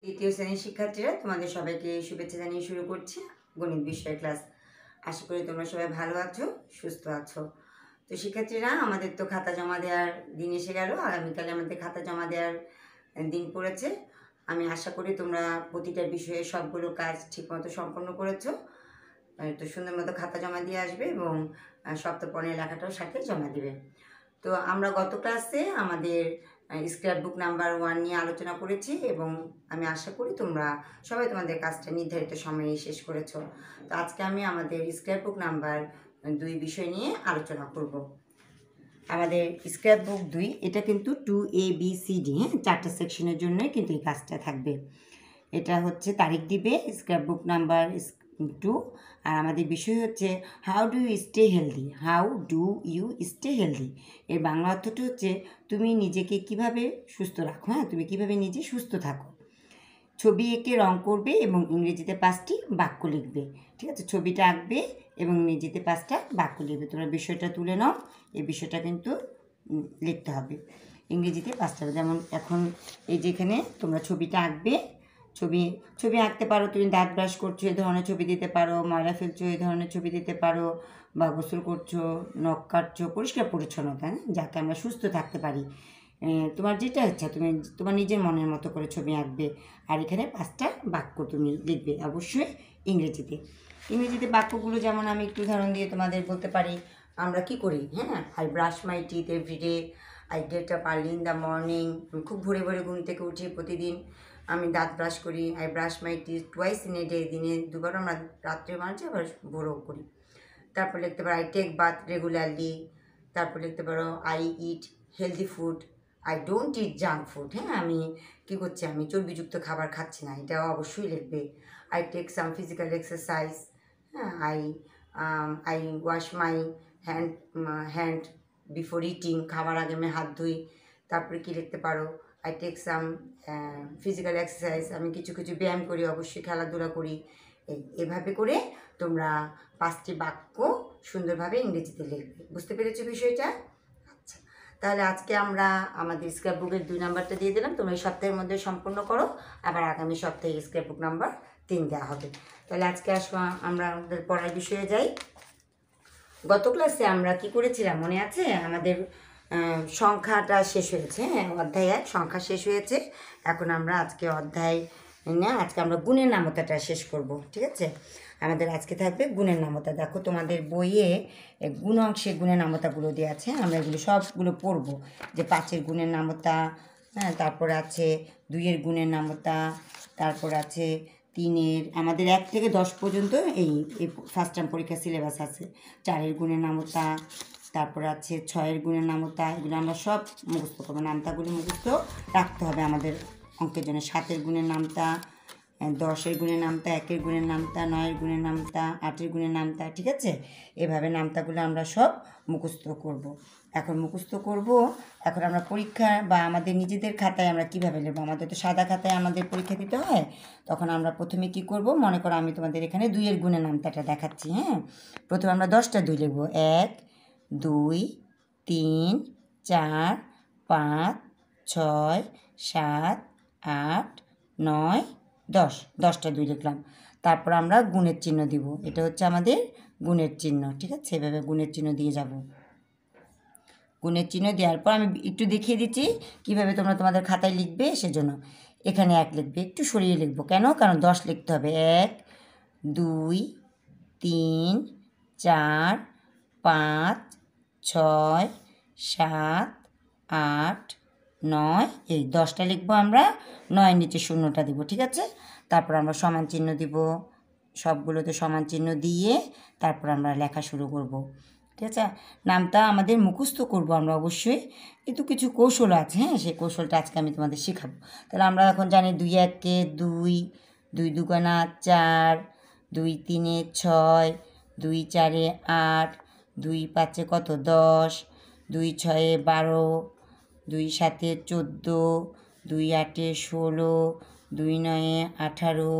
দ্বিতীয় শ্রেণীর শিক্ষার্থীরা তোমাদের সবাইকে শুভেচ্ছা জানিয়ে শুরু করছি গণিত বিষয়ের ক্লাস। আশা করি তোমরা সবাই ভালো আছো, সুস্থ আছো। তো শিক্ষার্থীরা, আমাদের তো খাতা জমা দেওয়ার দিন এসে গেল। আগামীকালে আমাদের খাতা জমা দেওয়ার দিন পড়েছে। আমি আশা করি তোমরা প্রতিটা বিষয়ে সবগুলো কাজ ঠিকমতো সম্পন্ন করেছো। তো সুন্দর মতো খাতা জমা দিয়ে আসবে এবং সপ্তপর্ণের লেখাটাও সাথে জমা দেবে। তো আমরা গত ক্লাসে আমাদের স্ক্র্যাপ বুক নাম্বার 1 নিয়ে আলোচনা করেছি এবং আমি আশা করি তোমরা সবাই তোমাদের কাজটা নির্ধারিত সময়ে শেষ করেছো। তো আজকে আমি আমাদের স্ক্র্যাপ বুক নাম্বার 2 বিষয় নিয়ে আলোচনা করব। আমাদের স্ক্র্যাপ বুক 2 এটা কিন্তু 2ABCD, হ্যাঁ, 4টা সেকশনের জন্যই কিন্তু এই কাজটা থাকবে। এটা হচ্ছে তারিখ দিবে স্ক্র্যাপ বুক নাম্বার 2, আর আমাদের বিষয় হচ্ছে how do you stay healthy. How do you stay healthy এর বাংলা অর্থটা হচ্ছে তুমি নিজেকে কিভাবে সুস্থ রাখো, হ্যাঁ, তুমি কিভাবে নিজে সুস্থ থাকো। ছবি এঁকে রং করবে এবং ইংরেজিতে 5টি বাক্য লিখবে। ঠিক আছে, ছবিটা আঁকবে এবং ইংরেজিতে 5টা বাক্য লিখবে। তোমরা বিষয়টা তুলে নাও, এই বিষয়টা কিন্তু লিখতে হবে ইংরেজিতে 5টা। যেমন এখন এই যেখানে তোমরা ছবিটা আঁকবে, ছবি আঁকতে পারো। তুমি দাঁত ব্রাশ করছো, এই ধরনের ছবি দিতে পারো। ময়লা ফেলছো, এই ধরনের ছবি দিতে পারো। বা গোসল করছো, নখ কাটছো, পরিষ্কার পরিচ্ছন্নতা, হ্যাঁ, যাতে আমরা সুস্থ থাকতে পারি। তোমার যেটা ইচ্ছা তুমি তোমার নিজের মনের মতো করে ছবি আঁকবে। আর এখানে 5টা বাক্য তুমি লিখবে, অবশ্যই ইংরেজিতে বাক্যগুলো যেমন আমি একটু উদাহরণ দিয়ে তোমাদের বলতে পারি। আমরা কি করি, হ্যাঁ, I brush my teeth everyday, I get up early in the morning. খুব ভোরে ভোরে ঘুম থেকে উঠি প্রতিদিন, আমি দাঁত ব্রাশ করি। I brush my teeth twice in a day, দিনে দুবার আমরা রাত্রে মাঝে আবার ভোরও করি। তারপর লিখতে পারো আই টেক বাথ রেগুলারলি। তারপর লিখতে পারো I eat healthy food, I don't it junk food. হ্যাঁ, আমি কী করছি, আমি চর্বিযুক্ত খাবার খাচ্ছি না, এটাও অবশ্যই লিখবে। I take some physical exercise. হ্যাঁ, I wash my hand before eating, খাবার আগে আমি হাত ধুই। তারপরে কী লিখতে পারো, I take some physical exercise, আমি কিছু কিছু ব্যায়াম করি, অবশ্যই খেলাধুলা করি। এভাবে করে তোমরা 5টি বাক্য সুন্দরভাবে ইংরেজিতে লিখবে। বুঝতে পেরেছো বিষয়টা? আচ্ছা, তাহলে আজকে আমরা আমাদের স্ক্র্যাপ বুকের 2 নাম্বারটা দিয়ে দিলাম। তোমরা এই সপ্তাহের মধ্যে সম্পূর্ণ করো, আবার আগামী সপ্তাহে স্ক্র্যাপ বুক নাম্বার 3 দেওয়া হবে। তাহলে আজকে আমরা আমাদের পড়ার বিষয়ে যাই। গত ক্লাসে আমরা কি করেছিলাম মনে আছে? আমাদের সংখ্যাটা শেষ হয়েছে, হ্যাঁ, অধ্যায় 1 সংখ্যা শেষ হয়েছে। এখন আমরা আজকে আজকে আমরা গুণের নামতাটা শেষ করব। ঠিক আছে, আমাদের আজকে থাকবে গুণের নামতা। দেখো তোমাদের বইয়ে গুণ অংশে গুণের নামতাগুলো দেওয়া আছে, আমরা এগুলো সবগুলো পড়বো। যে 5-এর গুণের নামতা, হ্যাঁ, তারপর আছে 2-এর গুণের নামতা, তারপর আছে 3-এর, আমাদের 1 থেকে 10 পর্যন্ত এই ফার্স্ট টার্ম পরীক্ষা সিলেবাস আছে। 4-এর গুণের নামতা, তারপর আছে 6-এর গুণের নামতা। এগুলো আমরা সব মুখস্থ করবো, নামতাগুলো মুখস্থ রাখতে হবে আমাদের অঙ্কের জন্য। 7-এর গুণের নামতা, 10-এর গুণের নামতা, 1-এর গুণের নামতা, 9-এর গুণের নামতা, 8-এর গুণের নামতা। ঠিক আছে, এভাবে নামতাগুলো আমরা সব মুখস্থ করব। এখন আমরা পরীক্ষা বা আমাদের নিজেদের খাতায় আমরা কীভাবে লিখবো। আমাদের তো সাদা খাতায় আমাদের পরীক্ষা দিতে হয়। তখন আমরা প্রথমে কি করব, মনে করো আমি তোমাদের এখানে 2-এর গুণের নামতাটা দেখাচ্ছি। হ্যাঁ, প্রথমে আমরা 10টা 2 লিখবো। 1, 2, 3, 4, 5, 6, 7, 8, 9, 10। 10টা 2 লিখলাম। তারপর আমরা গুণের চিহ্ন দিব, এটা হচ্ছে আমাদের গুণের চিহ্ন। ঠিক আছে, এভাবে গুণের চিহ্ন দিয়ে যাব। গুণের চিহ্ন দেওয়ার পর আমি একটু দেখিয়ে দিচ্ছি কীভাবে তোমরা তোমাদের খাতায় লিখবে। সেজন্য এখানে 1 লিখবে, একটু সরিয়ে লিখবো। কেন? কারণ 10 লিখতে হবে। 1, 2, 3, 4, 5, 6, 7, 8, 9, এই 10টা লিখবো আমরা। 9-এর নিচে শূন্যটা দিব। ঠিক আছে, তারপর আমরা সমান চিহ্ন দিব, সবগুলোতে সমান চিহ্ন দিয়ে তারপর আমরা লেখা শুরু করব। ঠিক আছে, নামটা আমাদের মুখস্থ করব আমরা অবশ্যই, কিন্তু কিছু কৌশল আছে, হ্যাঁ, সেই কৌশলটা আজকে আমি তোমাদের শেখাবো। তাহলে আমরা এখন জানি 2-1-এ 2, 2-2 4, 2-3-এ 6, 2-4-এ 8, 2-5-এ কত 10, 2-6-এ 12, 2-7-এ 14, 2-8-এ 16, 2-9-এ 18,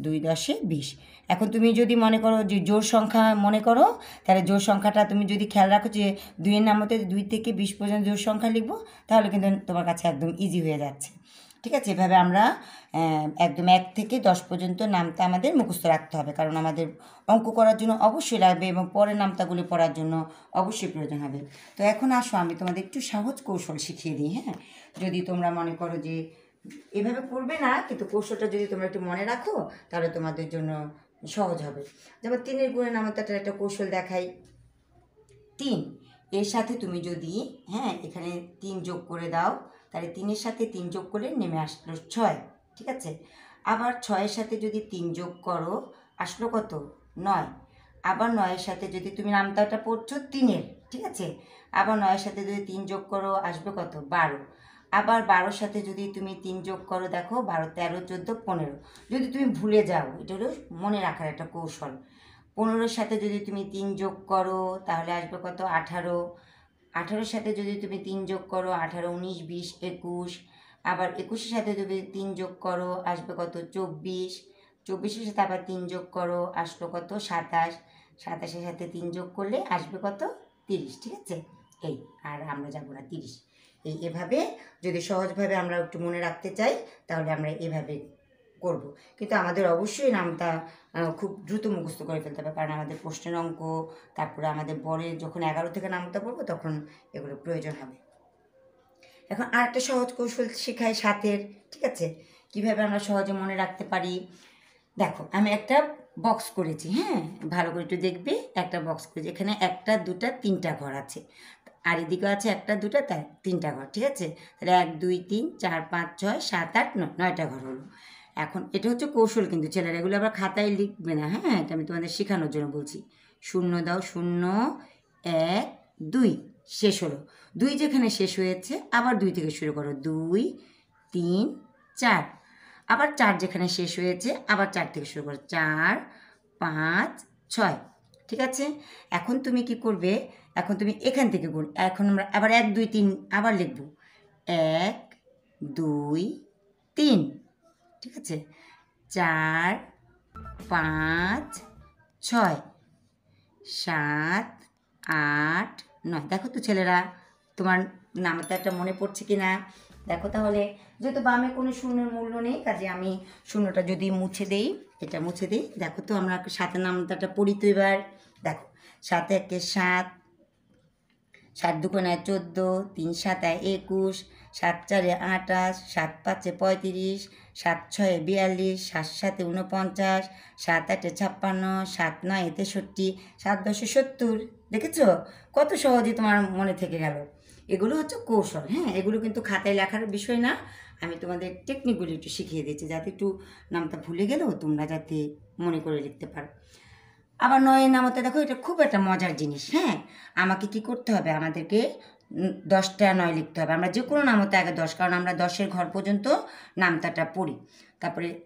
2-10-এ 20। এখন তুমি যদি মনে করো যে জোড় সংখ্যা মনে করো, তাহলে জোড় সংখ্যাটা তুমি যদি খেয়াল রাখো যে 2-এর নামতে 2 থেকে 20 পর্যন্ত জোড় সংখ্যা লিখবো, তাহলে কিন্তু তোমার কাছে একদম ইজি হয়ে যাচ্ছে। ঠিক আছে, এভাবে আমরা একদম 1 থেকে 10 পর্যন্ত নামতা আমাদের মুখস্থ রাখতে হবে, কারণ আমাদের অঙ্ক করার জন্য অবশ্যই লাগবে এবং পরের নামতাগুলি পড়ার জন্য অবশ্যই প্রয়োজন হবে। তো এখন আসো আমি তোমাদের একটু সহজ কৌশল শিখিয়ে দিই। হ্যাঁ, যদি তোমরা মনে করো যে এভাবে করবে না, কিন্তু কৌশলটা যদি তোমরা একটু মনে রাখো তাহলে তোমাদের জন্য সহজ হবে। যেমন 3-এর গুণের নামতাটার একটা কৌশল দেখাই। 3 এর সাথে তুমি যদি এখানে 3 যোগ করে দাও, তাহলে 3-এর সাথে 3 যোগ করলে নেমে আসলো 6। ঠিক আছে, আবার 6-এর সাথে যদি 3 যোগ করো আসলো কত? 9। আবার 9-এর সাথে যদি তুমি নামতাটা পড়ছো 3-এর, ঠিক আছে, আবার 9-এর সাথে যদি 3 যোগ করো আসবে কত? 12। আবার 12-র সাথে যদি তুমি 3 যোগ করো, দেখো 12, 13, 14, 15। যদি তুমি ভুলে যাও, এটা হলো মনে রাখার একটা কৌশল। 15-র সাথে যদি তুমি 3 যোগ করো তাহলে আসবে কত? 18। 18-র সাথে যদি তুমি 3 যোগ করো 18, 19, 20, 21। আবার 21-এর সাথে যদি 3 যোগ করো আসবে কত? 24। 24-এর সাথে আবার 3 যোগ করো আসলো কত? 27। 27-এর সাথে 3 যোগ করলে আসবে কত? 30। ঠিক আছে, এই আর আমরা যাবো না 30। এভাবে যদি সহজভাবে আমরা একটু মনে রাখতে চাই তাহলে আমরা এভাবে করব। কিন্তু আমাদের অবশ্যই নামটা খুব দ্রুত মুখস্থ করে ফেলতে হবে, কারণ আমাদের প্রশ্নের অঙ্ক, তারপরে আমাদের বলে যখন 11 থেকে নামতা পড়বো তখন এগুলো প্রয়োজন হবে। এখন আরেকটা সহজ কৌশল শেখাই 7-এর। ঠিক আছে, কীভাবে আমরা সহজে মনে রাখতে পারি। দেখো আমি একটা বক্স করেছি, ভালো করে একটু দেখবে। একটা বক্স করেছি, এখানে 1টা 2টা 3টা ঘর আছে, আর এদিকে আছে 1টা 2টা 3টা ঘর। ঠিক আছে, তাহলে 1 2 3 4 5 6 7 8 9, 9টা ঘর হলো। এখন এটা হচ্ছে কৌশল, কিন্তু ছেলেরা এগুলো আবার খাতায় লিখবে না। এটা আমি তোমাদের শেখানোর জন্য বলছি। 0 দাও, 0 1 2 শেষ হলো। 2 যেখানে শেষ হয়েছে আবার 2 থেকে শুরু করো, 2 3 4। আবার 4 যেখানে শেষ হয়েছে আবার 4 থেকে শুরু করো, 4 5 6। ঠিক আছে, এখন তুমি কি করবে? এখন তুমি এখান থেকে গুণ। এখন আমরা আবার 1 2 3 আবার লিখব, 1 2 3। ঠিক আছে, 4 5 6 7 8 9। দেখো তো ছেলেরা, তোমার নামটা একটা মনে পড়ছে কি না? দেখো তাহলে, যেহেতু বামে কোনো শূন্যের মূল্য নেই, কাজে আমি শূন্যটা যদি মুছে দেই, এটা মুছে দিই। দেখো তো আমরা 7-এর নামতাটা পড়ি তো এবার। দেখো 7 1 7, 7 2 14, 3 7 21, 7 4 28, 7 5 35, 7 6 42, 7 7 49, 7 8 56, 7 9 63, 7 10 70। দেখেছো কত সহজে তোমার মনে থেকে গেল? এগুলো হচ্ছে কৌশল। এগুলো কিন্তু খাতায় লেখার বিষয় না, আমি তোমাদের টেকনিকগুলো একটু শিখিয়ে দিচ্ছি, যাতে একটু নামটা ভুলে গেলেও তোমরা যাতে মনে করে লিখতে পারো। আবার 9-এর নামতা দেখো, এটা খুব একটা মজার জিনিস। আমাকে কি করতে হবে? আমাদেরকে 10টা 9 লিখতে হবে। আমরা যে কোনো নামতা আগে 10, কারণ আমরা 10-এর ঘর পর্যন্ত নামতাটা পড়ি।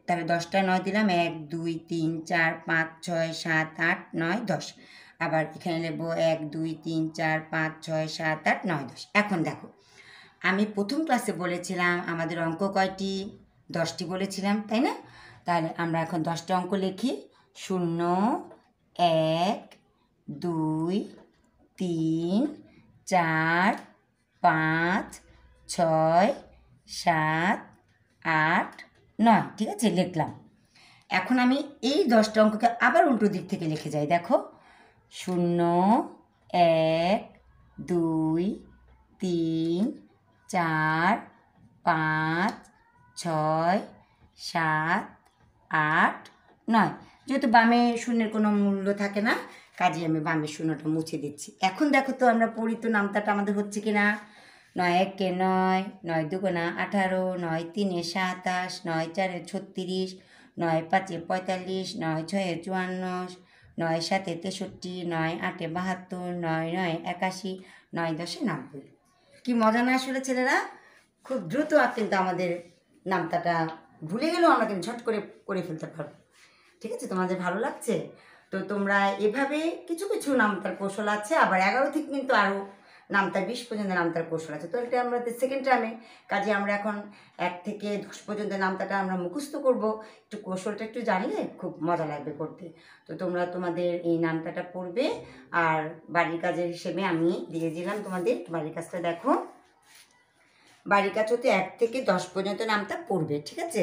তাহলে 10টা 9 দিলাম, 1 2 3 4 5 6 7 8 9 10। আবার এখানে লিখবো 1 2 3 4 5 6 7 8 9 10। এখন দেখো, আমি প্রথম ক্লাসে বলেছিলাম আমাদের অঙ্ক কয়টি? 10টি বলেছিলাম, তাই না? তাহলে আমরা এখন 10টা অঙ্ক লিখি। 0 1 2 3 4 5 6 7 8 9। ঠিক আছে, লিখলাম। এখন আমি এই 10টা অঙ্ককে আবার উল্টো দিক থেকে লিখে যাই। দেখো 0 1 2 3 4 5 6 7 8 9। যেহেতু বামে শূন্যের কোনো মূল্য থাকে না, কাজে আমি বামের শূন্যটা মুছে দিচ্ছি। এখন দেখো তো আমরা পড়ি তো নামতাটা আমাদের হচ্ছে কি না? 9 1 9, 9 2 18, 9 3 27, 9 4 36, 9 5 45, 9 6 54, 9 7 63, 9 8 72, 9 9 81, 9 10 90। কি মজা না আসলে ছেলেরা? খুব দ্রুত কিন্তু আমাদের নামতাটা ভুলে গেলেও আমরা কিন্তু ঝট করে করে ফেলতে পারবো। ঠিক আছে, তোমাদের ভালো লাগছে? তো তোমরা এভাবে কিছু কিছু নামতার কৌশল আছে, আবার 11 থেকে কিন্তু আরও নামতার 20 পর্যন্ত নামতার কৌশল আছে। তো এটা আমরা সেকেন্ড টাইমে, কাজে আমরা এখন 1 থেকে 10 পর্যন্ত নামতাটা আমরা মুখস্থ করব। একটু কৌশলটা একটু জানলে খুব মজা লাগবে করতে। তো তোমরা তোমাদের এই নামতাটা পড়বে, আর বাড়ির কাজের হিসেবে আমি দিয়ে দিলাম তোমাদের বাড়ির কাজটা। দেখো বাড়ির কাছে হতে 1 থেকে 10 পর্যন্ত নামতা পড়বে, ঠিক আছে।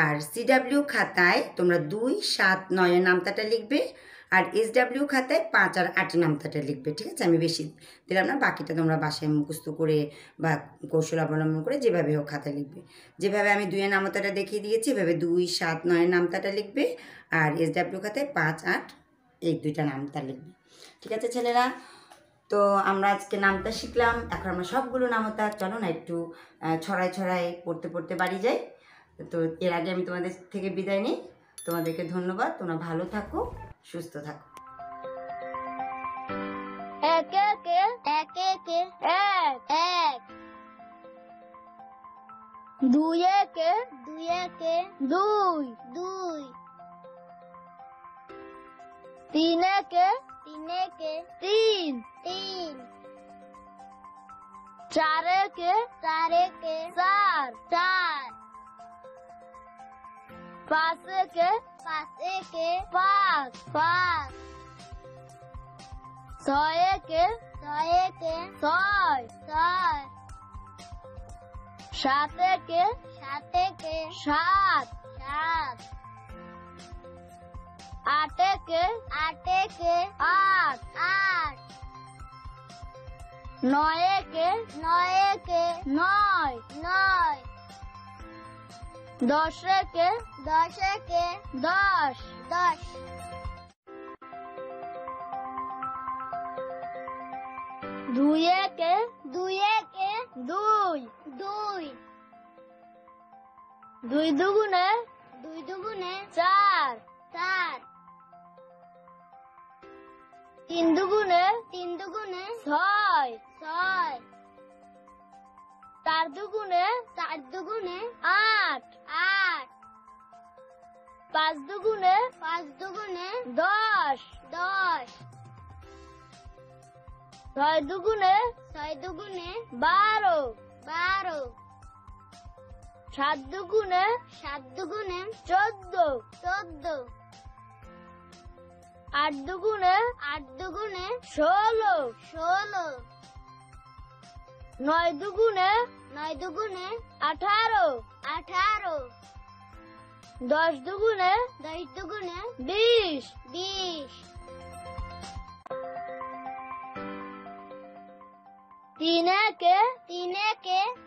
আর সিডাব্লিউ খাতায় তোমরা 2, 7, 9 নামতাটা লিখবে, আর এসডাব্লিউ খাতায় 5 আর 8 নামতাটা লিখবে, ঠিক আছে। আমি বেশি দিলাম না, বাকিটা তোমরা বাসায় মুখস্থ করে বা কৌশল অবলম্বন করে যেভাবে হোক খাতায় লিখবে। যেভাবে আমি 2 নামতাটা দেখিয়ে দিয়েছি এভাবে 2, 7, 9 নামতাটা লিখবে, আর এসডাব্লিউ খাতায় 5, 8 এই 2টা নামতা লিখবে, ঠিক আছে ছেলেরা। তো আমরা আজকে নামতা শিখলাম, এখন আমরা সবগুলো নামতা চলো না একটু ছড়ায় ছড়ায় পড়তে পড়তে বাড়ি যাই। তো এর আগে আমি তোমাদের থেকে বিদায় নিই। তোমাদেরকে ধন্যবাদ, তোমরা ভালো থাকো, সুস্থ থাকো। এক একে এক একে এক এক, দুই একে দুই একে দুই দুই, তিন একে তিন একে তিন তিন, চার একে চার একে চার চার, পাঁচ একে পাঁচ পাঁচ, ছয় একে ছয় ছয়, সাত একে সাত সাত, আট একে আট আট, নয় একে নয় নয়, দশ একে দশ দশ, দুই একে দুই দুই, দুই দুগুণে চার চার, তিন দুগুণে ছয় ছয়, চার দুগুণে আট আট, পাঁচ দুগুণে দশ দশ, ছয় দুগুণে বারো বারো, সাত দুগুণে চোদ্দ চোদ্দ, আট দুগুণে ষোলো ষোলো, নয় দুগুণে 18 18, দশ দুগুণে 20 20, তিন একে তিন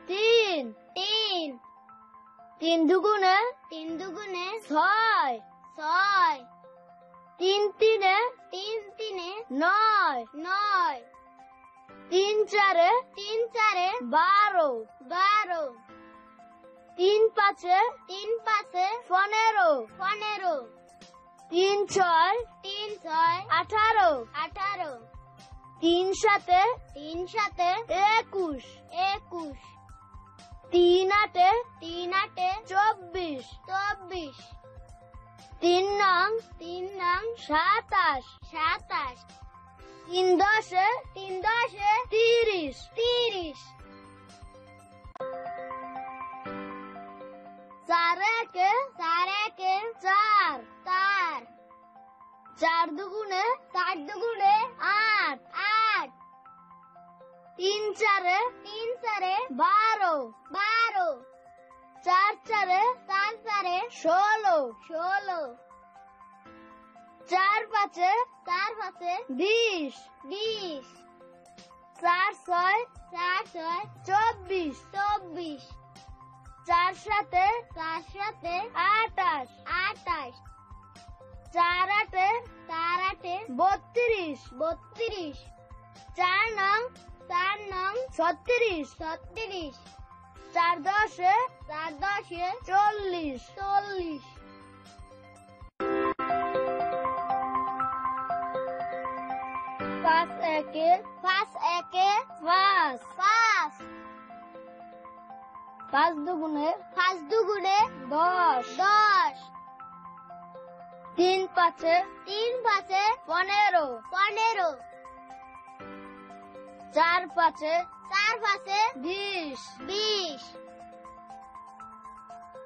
তিন, তিন দুগুণে ছয় ছয়, তিন তিনে নয় নয়, তিন চারে 12 12, তিন পাঁচে 15 15, তিন ছয় 18 18, তিন সাতে 21 21, তিন আটে 24 24, তিন নং 27 27, তিন দশে 30 30, চার একে চার চার, চার দুগুণে 8 8, তিন চারে 12 12, চার চারে 16 16, চার পাঁচে 20 20, চার ছয় 24 24, চার সাথে 28 28, চার আটে 32 32, চার নং 36 36, চার দশে 40 40, পাঁচ একে পাঁচ, পাঁচ দুগুণে 10 10, তিন পাঁচে 15 15, চার পাঁচে 20 20,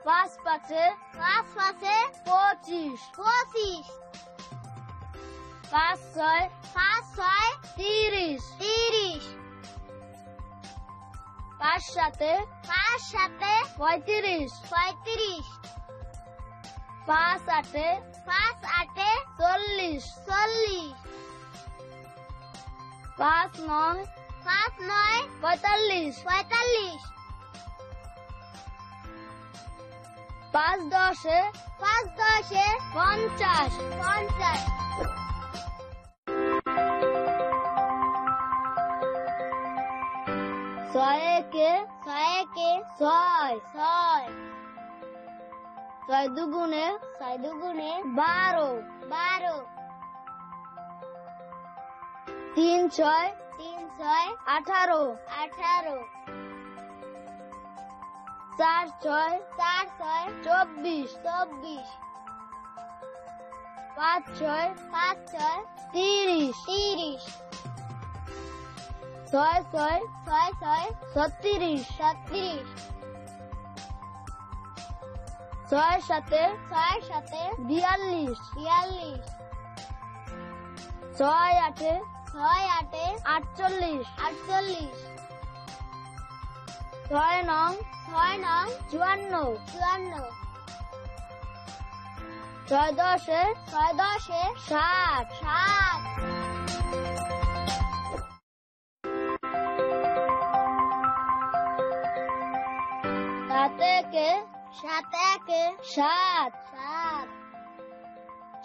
পাঁচ পাঁচে 25 25, পাঁচ ছয় 30 30, 5 7 35 5 8 40 5 9 45 5 10 50 ছয় একে ছয় ছয় দুগুণে 12 3 6 18 4 6 24 5 6 30 6 6 36 6 7 42 6 8 48 6 9 54 6 10 60 7 একে 7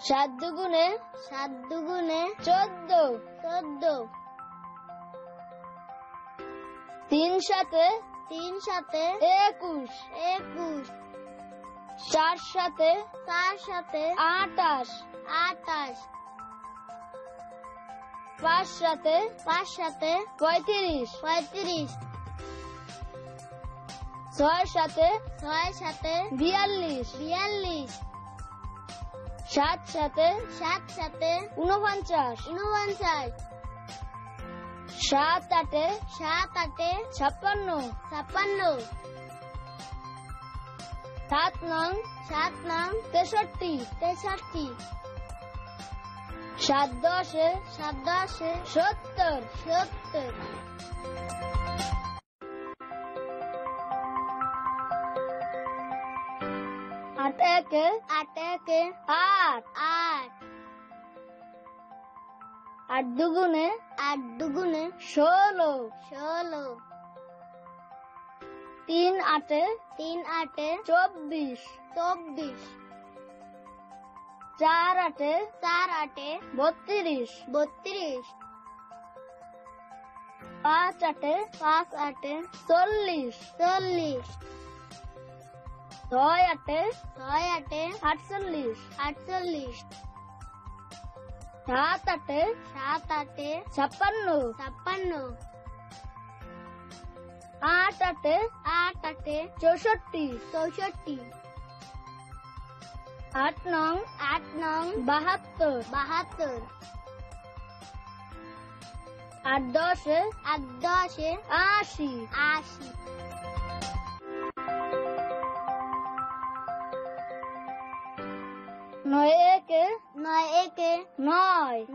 7 দুগুণে 14 3 7 21 4 7 28 5 7 35 6 7 42 7 7 49 7 8 56 7 9 63 7 10 70 8 একে 8 8 দুগুণে 16 3 8 24 4 8 32 5 8 40 6 8 48 7 8 56 8 8 64 8 9 72 8 10 80 9 একে 9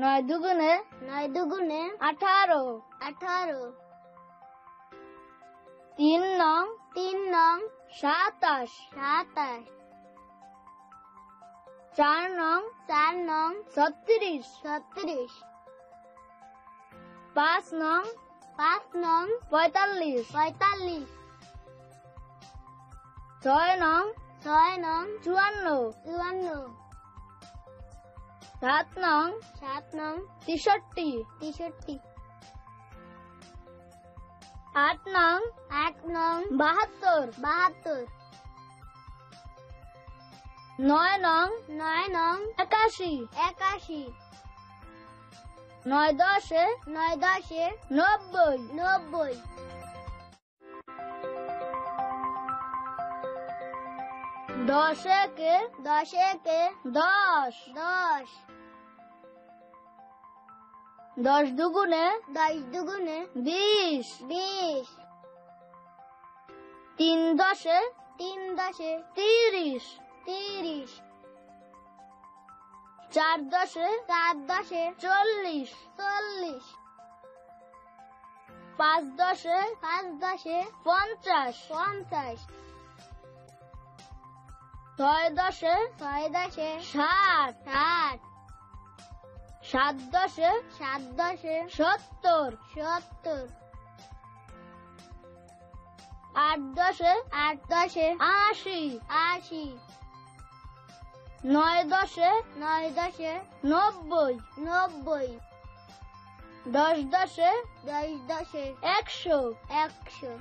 9 দুগুণে 18 3 9 27 4 9 36 5 9 45 6 9 54 7 9 63 8 9 72 9 9 81 9 10 90 10 একে 10 10 দুগুণে 20 3 10 30 4 10 40 40 5 10 50 50 6 10 60 60 7 10 70 70 8 10 80 80 9 10 90 90 10 10 100 100